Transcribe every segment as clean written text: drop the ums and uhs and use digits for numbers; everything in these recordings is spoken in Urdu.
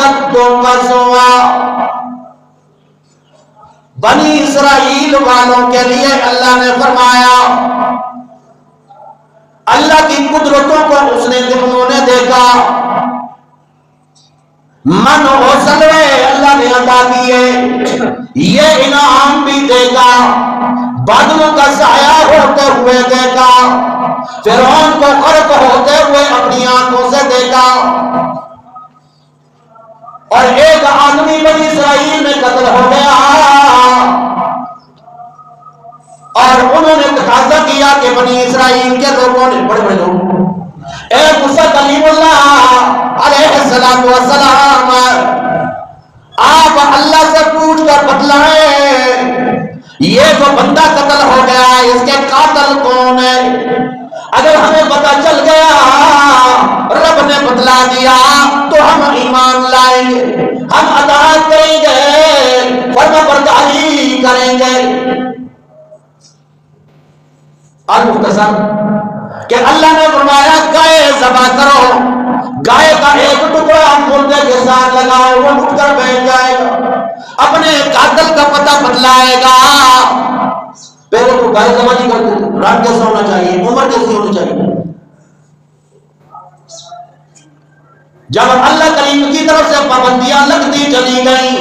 اشد قسوہ. بنی اسرائیل والوں کے لیے اللہ نے فرمایا اللہ کی قدرتوں کو انہوں نے دیکھا، من و سلوے اللہ نے عطا کیے، یہ انعام بھی دیکھا، بادلوں کا سایہ ہوتے ہوئے دیکھا، فرعون کو غرق ہوتے ہوئے اپنی آنکھوں سے دیکھا، اور ایک آدمی بنی اسرائیل میں قتل ہو گیا اور انہوں نے تقاضا کیا کہ بنی اسرائیل کے لوگوں نے، بڑے بڑے لوگ، اے موسیٰ کلیم اللہ علیہ السلام، آپ اللہ سے پوچھ کر بتلائیں یہ جو بندہ قتل ہو گیا ہے اس کے قاتل کون ہے؟ اگر ہمیں پتہ چل گیا رب نے بتلا دیا تو ہم ایمان لائیں گے، ہم اطاعت کریں گے، فرمانبرداری کریں گے. اور مختصر کہ اللہ نے فرمایا گائے ذبح کرو، گائے کا ایک ٹکڑا مردے کے ساتھ لگاؤ، وہ اٹھ کر بیٹھ جائے گا، اپنے قاتل کا پتہ بتلائے گا. پہلے تو گائے ذبح نہیں کرتے تھے، رات کیسا ہونا چاہیے، عمر کیسی ہونی چاہیے. جب اللہ کریم کی طرف سے پابندیاں لگتی چلی گئیں،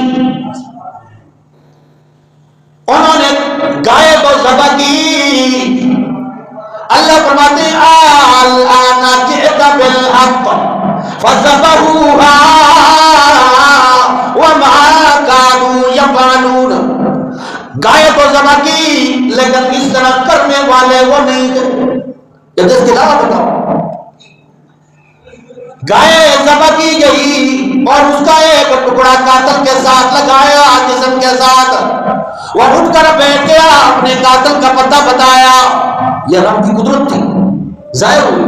انہوں نے گائے کو ذبح کی. اللہ فرماتے ہیں الآن جئت بالحق فذبحوها وما كانوا يفعلون. گائے کو ذبح کی لیکن اس طرح کرنے والے وہ نہیں تھے. یہ اس کے علاوہ بتاؤ، گائے ذبح کی گئی اور اس کا ایک ٹکڑا قاتل کے ساتھ لگایا، جسم کے ساتھ، وہ اٹھ کر بیٹھ گیا، اپنے قاتل کا پتہ بتایا. یہ رب کی قدرت تھی، ظاہر ہوئی.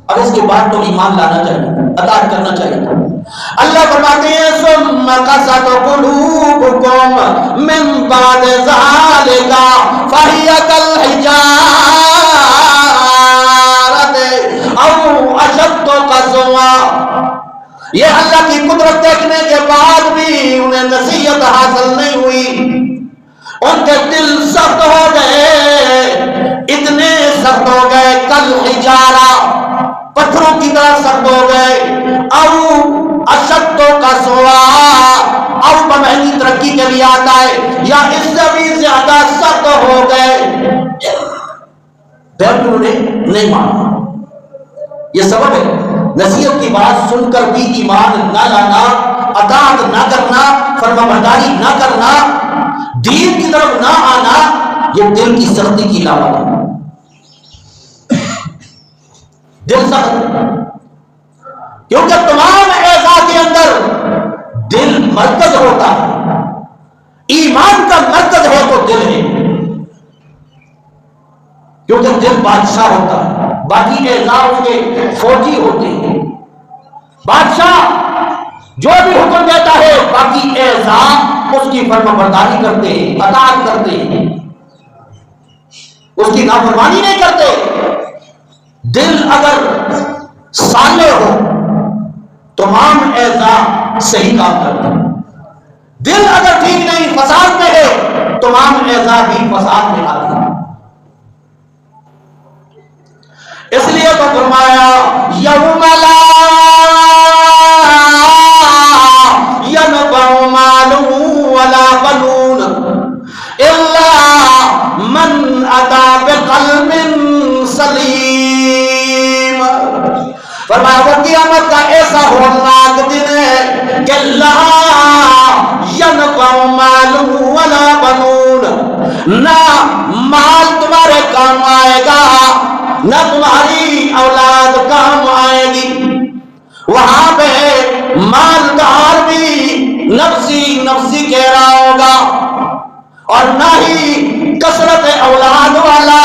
اب اس کے بعد تو ایمان لانا چاہیے، اطاعت کرنا چاہیے. اللہ فرماتے ہیں ثم قست قلوبكم من بعد ذلك فهي كالحجارة او اشد قسوة. یہ اللہ کی قدرت دیکھنے کے بعد بھی انہیں نصیحت حاصل نہیں ہوئی، ان کے دل سخت ہو گئے، اتنے سخت ہو گئے کل حجارہ، پتھروں کی طرح سخت ہو گئے. او اشد قسوہ، او بمعنی ترقی کے لیے آتا ہے، یا اس سے بھی زیادہ سخت ہو گئے. پھر انہوں نے نہیں مانا. یہ سبب ہے نصیحت کی بات سن کر بھی ایمان نہ لانا، اطاعت نہ کرنا، فرمانبرداری نہ کرنا، دین کی طرف نہ آنا. یہ دل کی سختی کی علامت ہے. دل سخت، کیونکہ تمام اعضاء کے اندر دل مرکز ہوتا ہے. ایمان کا مرکز ہے تو دل ہے، کیونکہ دل بادشاہ ہوتا ہے، باقی اعضاء اس کے فوجی ہوتے ہیں. بادشاہ جو بھی حکم دیتا ہے باقی اعضاء اس کی فرمانبرداری کرتے ہیں، اطاعت کرتے ہیں، اس کی نافرمانی نہیں کرتے. دل اگر صالح ہو تمام اعضاء صحیح کام کرتے ہیں. دل اگر ٹھیک نہیں، فساد میں ہے، تمام اعضاء بھی فساد میں آتے ہیں. اس لیے تو فرمایا یوم لا ينفع مال ولا بنون الا من اتى بقلب سلیم. فرمایا وہ قیامت کا ایسا ہولناک دن ہے کہ لا ينفع مال ولا بنون، نہ مال تمہارے کام آئے گا نہ تمہاری اولاد کام آئے گی. وہاں پہ مالدار بھی نفسی نفسی کہہ رہا ہوگا، اور نہ ہی کثرت اولاد والا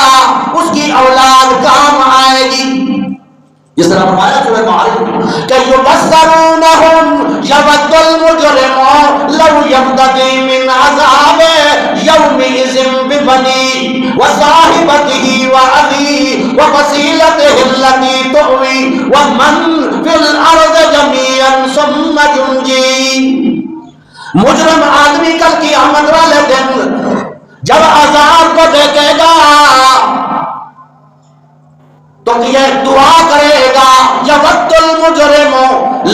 اس کی اولاد کام آئے گی. اس طرح فرمایا سورہ معارج کہ یبصرونہم یود المجرم لو یفتدی من عذاب یومئذ ببنی وصاحبته وأخيه وفصيلته التي تؤوي ومن في الأرض جميعا ثم ينجي. مجرم آدمی کل قیامت والے دن جب عذاب کو دیکھے گا تو یہ دعا کرے گا یود المجرم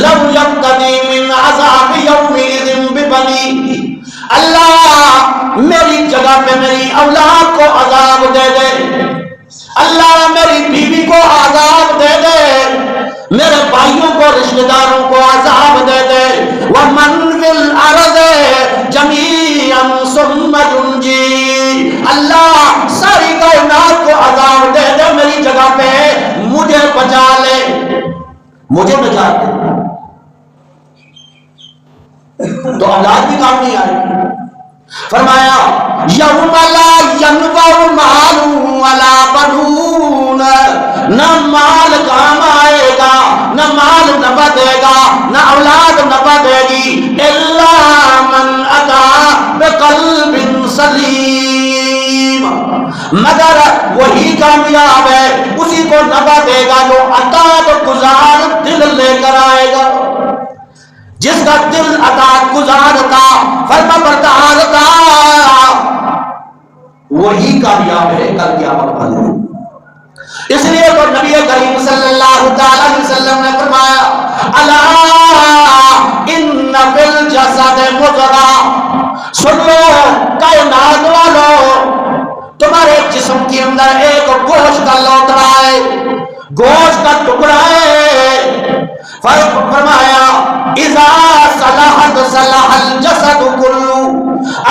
لو یفتدی من عذاب یومئذ ببنی. اللہ میری جگہ پہ میری اولاد کو عذاب دے دے, اللہ میری بیوی کو عذاب دے دے, میرے بھائیوں کو رشتہ داروں کو عذاب دے دے. وَمَنْ فِي الْأَرْضِ جَمِيعًا ثُمَّ يُنْجِي. اللہ ساری کائنات کو عذاب دے دے, میری جگہ پہ مجھے بچا لے, مجھے بچا دے. تو اولاد بھی کام نہیں آئے. فرمایا یوم لا ینفع مال ولا بنون, نہ مال کام آئے گا, نہ مال نفع دے گا, نہ اولاد نفع دے گی, الا من اتی بقلب سلیم, مگر وہی کامیاب ہے, اسی کو نفع دے گا جو اطاعت گزار دل لے کر آئے گا. جس کا دل اطاعت گزار تھا, فرما بردار تھا, وہی کامیاب ہے کل قیامت والے دن. اس لیے تو نبی کریم صلی اللہ تعالی علیہ وسلم نے فرمایا الا ان فی الجسد مضغہ, سن لو کائنات والو, تمہارے جسم کے اندر ایک گوشت کا لوتڑا ہے, گوشت کا ٹکڑا ہے. فرمایا اذا صلحت صلح الجسد کلو,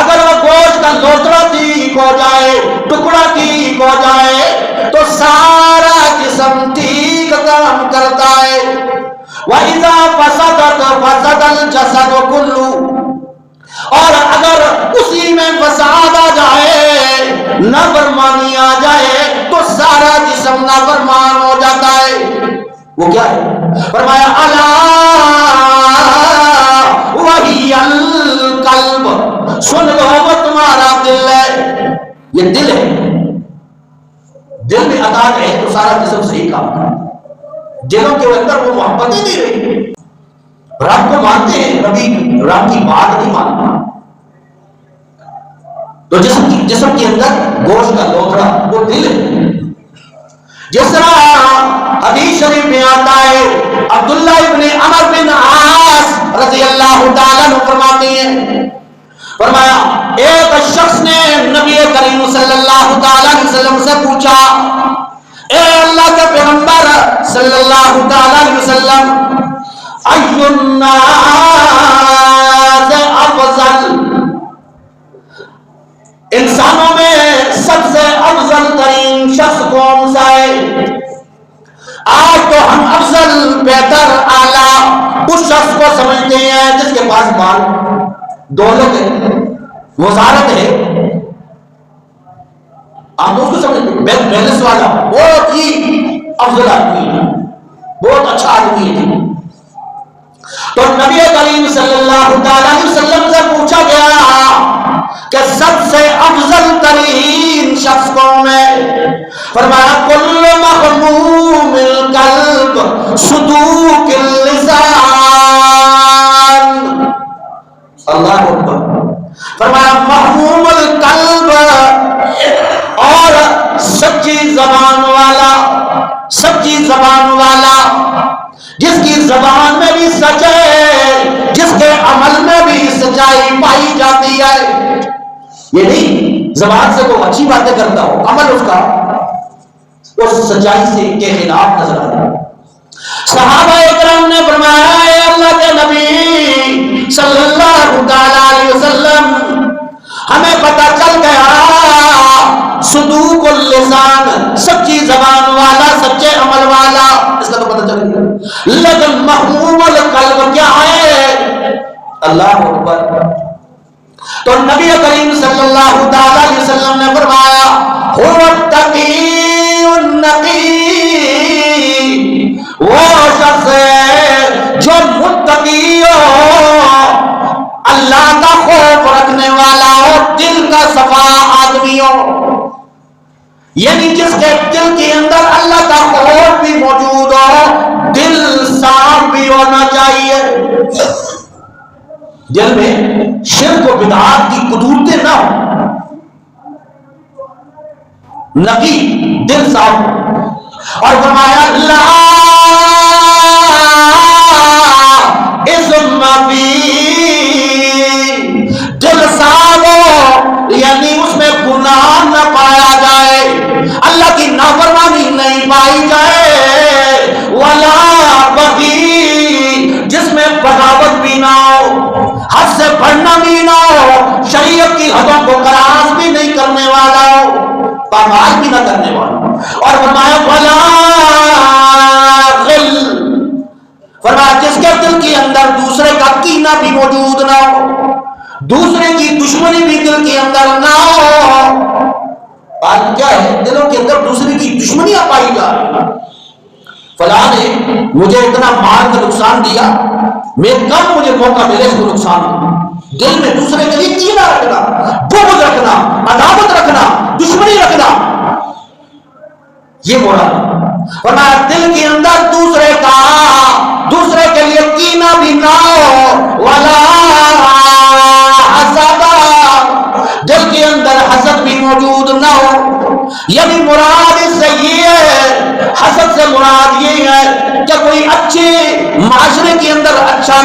اگر وہ گوشت کا لوتڑا ٹھیک ہو جائے, ٹکڑا ٹھیک ہو جائے, تو سارا جسم ٹھیک کام کرتا ہے. وَإِذَا فَسَدَتْ فَسَدَ الْجَسَدُ كُلُّهُ, اور اگر اسی میں فساد آ جائے, نافرمانی آ جائے, تو سارا جسم نافرمان ہو جاتا ہے. وہ کیا ہے؟ فرمایا الا وہی القلب, سن لو وہ تمہارا دل ہے. یہ دل ہے, دل میں اطاعت ہے تو سارا جسم صحیح کام کرتا ہے. دلوں کے اندر وہ محبت ہی نہیں رہی, رب کو مانتے ہیں, نبی رب کی بات نہیں مانتے. تو جسم کے اندر گوشت کا لوتھڑا وہ دل ہے. جس طرح حدیث شریف میں آتا ہے, عبداللہ ابن عمر بن عاص رضی اللہ تعالیٰ عنہ فرماتے ہیں, فرمایا ایک شخص نے نبی کریم صلی اللہ تعالیٰ علیہ وسلم سے پوچھا, اے اللہ کے پیغمبر صلی اللہ تعالیٰ علیہ وسلم, ای الناس افضل, انسانوں میں سب سے افضل ترین شخص کون سا ہے؟ آج تو ہم افضل, بہتر, اعلیٰ اس شخص کو سمجھتے ہیں جس کے پاس مال, دولت ہے, وزارت ہے. آپ اس کو سمجھتے ہیں بیلنس والا, بہت ہی افضل آدمی ہے, بہت اچھا آدمی ہے. تو نبی کریم صلی اللہ تعالی علیہ وسلم سے پوچھا گیا کہ سب سے افضل ترین شخص کون ہے؟ فرمایا کل مغموم القلب صدوق اللسان. اللہ اکبر. فرمایا مغموم القلب, اور سچی زبان والا, سچی زبان والا, جس کی زبان میں بھی سچ ہے, جس کے عمل میں بھی سچائی پائی جاتی ہے. یہ نہیں زبان سے وہ اچھی باتیں کرتا ہو, عمل اس کا اس سچائی سے کے خلاف نظر آتا ہے. صحابہ اکرام نے فرمایا اے اللہ کے نبی صلی اللہ تعالی علیہ وسلم, ہمیں پتہ چل گیا صدوق اللسان, سچی زبان والا, سچے عمل والا, اس کا تو پتہ چل گیا, لیکن مغموم القلب کیا ہے؟ اللہ اکبر. تو نبی کریم صلی اللہ تعالی علیہ وسلم نے فرمایا هو التقی النقی, وہ شخص ہے جو متقی ہو, اللہ کا خوف رکھنے والا ہو, دل دل کا صفا آدمی ہو، یعنی جس کے دل کے اندر اللہ کا خوف بھی موجود ہو، دل صاف بھی ہونا چاہیے، دل میں شرک و بدعات کی قدورتیں نہ ہو، نقی دل صاف ہو۔ اور فرمایا لا اثم فی، دل صاف ہو یعنی اس میں گناہ نہ پایا جائے، اللہ کی نافرمانی نہیں پائی جائے، ولا بغی، جس میں بغاوت بھی نہ ہو، حد سے بڑھنا بھی نہ ہو، شریعت کی حدوں کو کراس بھی نہیں کرنے والا ہو، پامال بھی نہ کرنے والا۔ اور فرمایا ولا غل، فرمایا جس کے دل کے اندر دوسرے کا کینہ بھی موجود نہ ہو، دوسرے کی دشمنی بھی دل کے اندر نہ ہو۔ آج کیا ہے، دلوں کے اندر دوسرے کی دشمنیاں پائی جا رہی، فلاں نے مجھے اتنا مال کا نقصان دیا، میں کم مجھے موقع ملے اس کو نقصان دیا، دل میں دوسرے کے لیے کینہ رکھنا، بغض رکھنا، عداوت رکھنا، دشمنی رکھنا، یہ مراد۔ ورنہ دل کے اندر دوسرے کے لیے کینہ بھی نہ ہو، ولا حسد، دل کے اندر حسد بھی موجود نہ ہو، یعنی مراد اس سے یہ ہے، حسد سے مراد یہ ہے کہ کوئی اچھے معاشرے کے اندر اچھا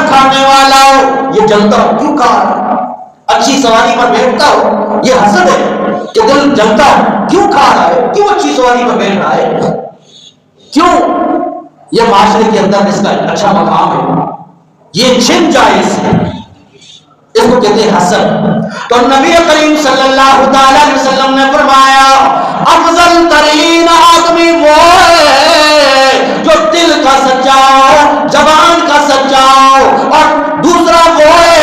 کھانے والا ہو، یہ جلتا ہو، کیوں کھا رہا ہے؟ اچھی سواری پر بیٹھتا ہو، یہ حسد ہے کہ دل جلتا ہو، کیوں کھا رہا ہے، کیوں اچھی سواری پر بیٹھ رہا ہے، کیوں یہ معاشرے کے اندر اس کا اچھا مقام ہے، یہ چھن جائے اس کو کہتے ہیں حسد۔ تو نبی کریم صلی اللہ علیہ وسلم نے فرمایا افضل ترین آدمی وہ ہے جو دل کا سچا ہو، زبان کا سچا ہو، اور دوسرا وہ ہے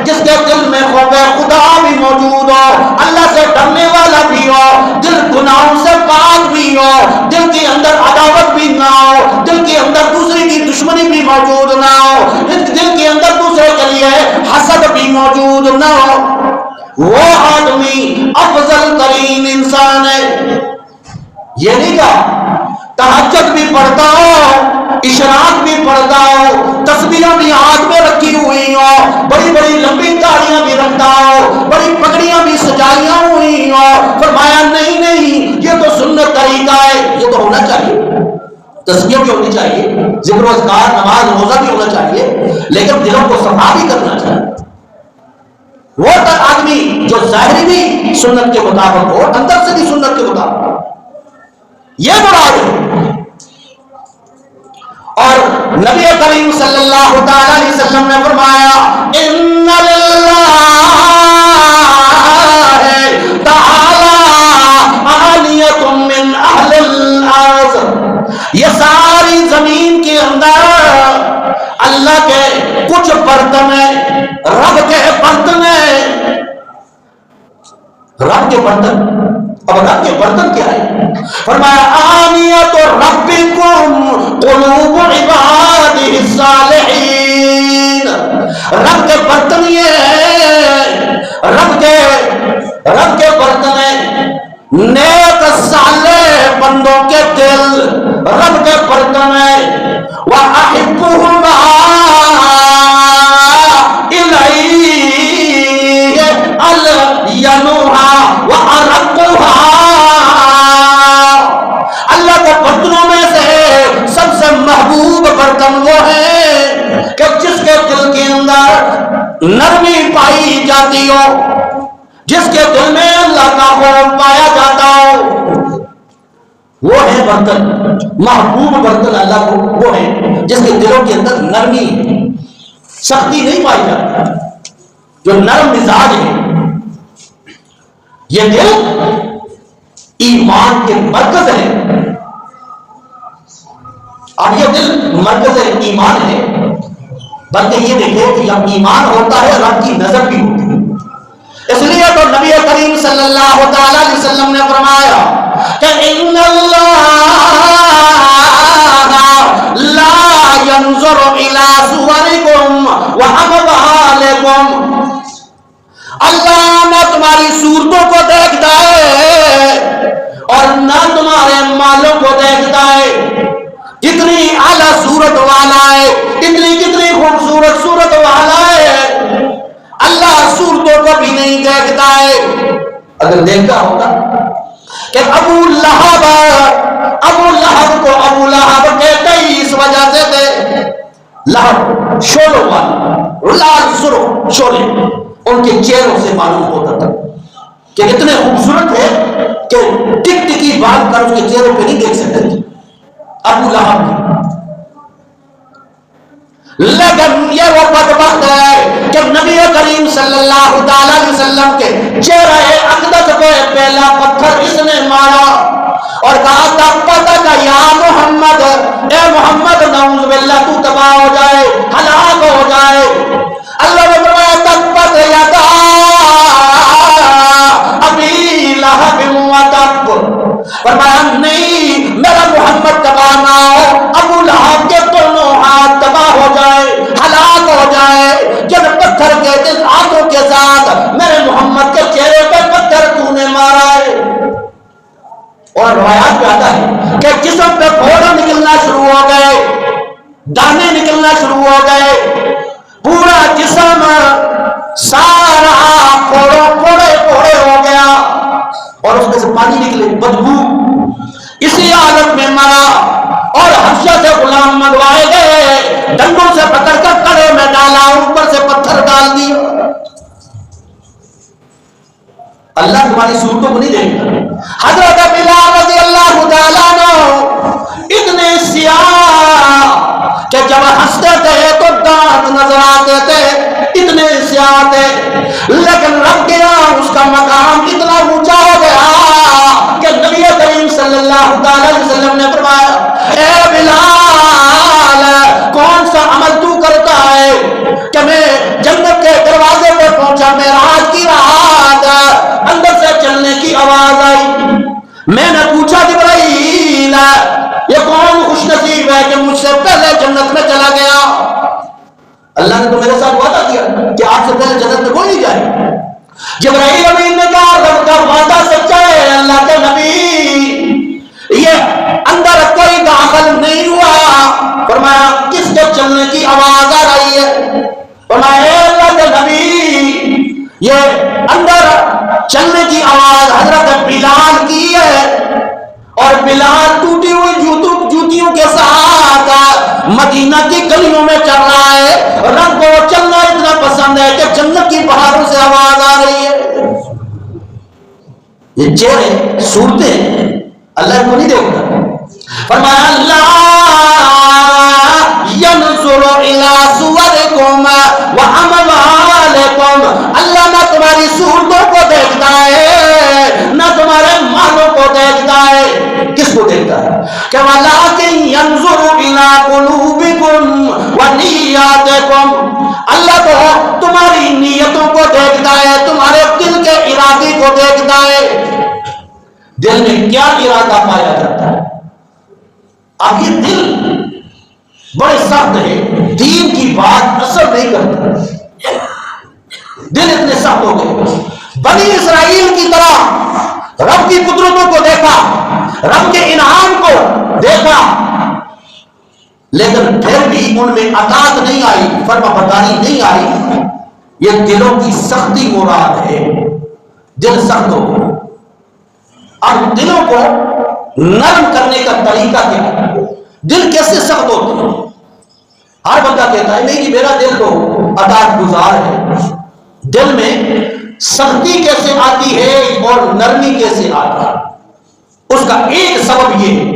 جس کے دل میں خوف خدا بھی موجود ہو، اللہ سے ڈرنے والا بھی ہو، دل گناہوں سے پاک بھی ہو، دل کے اندر عداوت بھی نہ ہو، دل کے اندر دوسرے کی دشمنی بھی موجود نہ ہو، دل کے اندر دوسرے کے لیے حسد بھی موجود نہ ہو، وہ آدمی افضل ترین انسان ہے۔ یہ نہیں کہا تہجد بھی پڑھتا ہو، اشراق بھی پڑھتا ہو، تسبیحاں بھی ہاتھ میں رکھی ہوئی ہو، بڑی بڑی لمبی داڑیاں بھی رکھتا ہو، بڑی پگڑیاں بھی سجائیاں ہوئی ہو، فرمایا نہیں، یہ تو سنت طریقہ ہے، یہ تو ہونا چاہیے، تسبیح بھی ہونی چاہیے، ذکر و اذکار، نماز روزہ بھی ہونا چاہیے، لیکن دلوں کو صفا بھی کرنا چاہیے۔ وہ آدمی جو ظاہری بھی سنت کے مطابق ہو، اندر سے بھی سنت کے مطابق ہو، یہ مراد ہے۔ اور نبی کریم صلی اللہ علیہ وسلم نے فرمایا ان للہ تعالی آلیۃ من اہل الارض، یہ ساری زمین کے اندر اللہ کے کچھ برتن ہیں، رب کے برتن ہیں، رب کے برتن۔ اب رب کے برتن کیا ہے؟ فرمایا آنیت ربکم قلوب عبادہ الصالحین، رب کے برتن یہ ہے، رب کے برتن ہے نیک صالح بندوں کے دل، رب کے برتن ہے وَأَحِبُّهُمَا إِلَيْهِ أَلْيَنُهَا وَأَرَقُّهَا، اللہ کے برتنوں میں سے سب سے محبوب برتن وہ ہے کہ جس کے دل کے اندر نرمی پائی جاتی ہو، جس کے دل میں اللہ کا خوف پایا جاتا ہو، وہ ہے برتن، محبوب برتن اللہ کو وہ ہے جس کے دلوں کے اندر نرمی، سختی نہیں پائی جاتی، جو نرم مزاج ہے۔ یہ دل ایمان کے مرکز ہے، اب یہ دل مرکز ایمان ہے، بلکہ یہ دیکھیں کہ جب ایمان ہوتا ہے رب کی نظر بھی ہوتی ہے، اس لیے تو نبی کریم صلی اللہ علیہ وسلم نے فرمایا کہ ان اللہ لا ينظر الى صورکم واموالکم، اللہ نہ اور نہ تمہارے مالوں کو دیکھتا ہے. اتنی اعلیٰ صورت والا ہے, کتنی خوبصورت صورت والا ہے, اللہ صورتوں کو بھی نہیں دیکھتا ہے. اگر دیکھتا ہوتا کہ ابو لہب کو ابو لہب کہتے ہی اس وجہ سے تھے, لہب شولوں والا, لال سرخ شولے, ان کے چہروں سے معلوم ہوتا تھا کہ اتنے خوبصورت ہے کہ ٹک ٹکی بات کر اس کے چہروں پہ نہیں دیکھ سکتے تھے ابو لہب کی. لیکن یہ وہ بدبخت ہے کہ نبی کریم صلی اللہ علیہ وسلم کے چہرے اقدس پہ پہلا پتھر اس نے مارا اور کہا تھا پتہ کا یا محمد, اے محمد نعوذ باللہ تو تباہ ہو جائے, ہلاک ہو جائے. اللہ نے فرمایا تبت یدا ابی لہب وتب, فرمایا نہیں میرا محمد تباہ نہ ہو, ابو لہب کے دونوں ہاتھ تباہ ہو جائے, ہلاک ہو جائے. جب پتھر کے جس ہاتھوں کے ساتھ میرے محمد کے چہرے پہ پتھر تو نے مارا ہے. اور روایات میں آتا ہے کہ جسم پہ پھوڑے نکلنا شروع ہو گئے, دانے نکلنا شروع ہو گئے, پورا جسم سارا پھوڑے ہو گیا اور اس میں سے پانی نکلے, بدبو. اسی حالت میں مرا اور حبشہ سے غلام منگوائے گئے, ڈنڈوں سے پکڑ کر کڑے میں ڈالا, اوپر سے پتھر ڈال دیا. اللہ تمہاری صورتوں کو نہیں دیکھتا. حضرت بلال رضی اللہ تعالیٰ عنہ اتنے سیاہ کہ جب ہنستے تھے تو دانت نظر آتے تھے, اتنے سیاہ تھے, لیکن رب کے یہاں اس کا مقام اتنا اونچا ہو گیا کہ نبی کریم صلی اللہ علیہ وسلم نے فرمایا اے بلال کون سا عمل تو کرتا ہے کہ میں جنت کے دروازے پہ پہنچا, معراج کی رات اندر سے چلنے کی آواز آئی. میں نے پوچھا جبرائیل یہ کون خوش نصیب ہے کہ مجھ سے پہلے جنت میں چلا گیا. اللہ نے تو میرے ساتھ وعدہ کیا کہ آپ سے پہلے جنت میں کوئی نہیں جائے. جبرائیل امین نے کہا رب کا وعدہ سچا ہے اللہ کے نبی, یہ اندر کوئی داخل نہیں ہوا. فرمایا کس کے چلنے کی آواز آ رہی ہے؟ فرمایا اللہ کے نبی یہ اندر چلنے کی آواز حضرت بلال کی ہے, اور بلال ٹوٹی ہوئی جوتیوں کے ساتھ مدینہ کی گلیوں میں چل رہا ہے. رب کو چلنا اتنا پسند ہے کہ جنت کی پہاڑوں سے آواز آ رہی ہے. یہ چہرے صورتیں اللہ کو نہیں دیکھتا. فرمایا اللہ ینظر الی صورکم واموالکم, اللہ نہ تمہاری صورتوں کو دیکھتا ہے نہ تمہارے مالوں کو دیکھتا ہے. کس کو دیکھتا ہے کہ ولکن ینظر الی قلوبکم ونیاتکم, اللہ تو تمہاری نیتوں کو دیکھتا ہے, تمہارے دل کے ارادے کو دیکھتا ہے. دل میں کیا ارادہ پایا جاتا ہے؟ اب یہ دل بڑے سخت ہے, دین کی بات اثر نہیں کرتا. دل اتنے سخت ہو گئے. بنی اسرائیل کی طرح رب کی قدرتوں کو دیکھا, رب کے انعام کو دیکھا, لیکن پھر بھی ان میں اطاعت نہیں آئی, فرما برداری نہیں آئی. یہ دلوں کی سختی مراد ہے. دل سخت ہو گئے. اب دلوں کو نرم کرنے کا طریقہ کیا ہے؟ دل کیسے سخت ہوتے ہیں؟ ہر بندہ کہتا ہے نہیں میرا دل تو اطاعت گزار ہے. دل میں سختی کیسے آتی ہے اور نرمی کیسے آتی ہے؟ اس کا ایک سبب یہ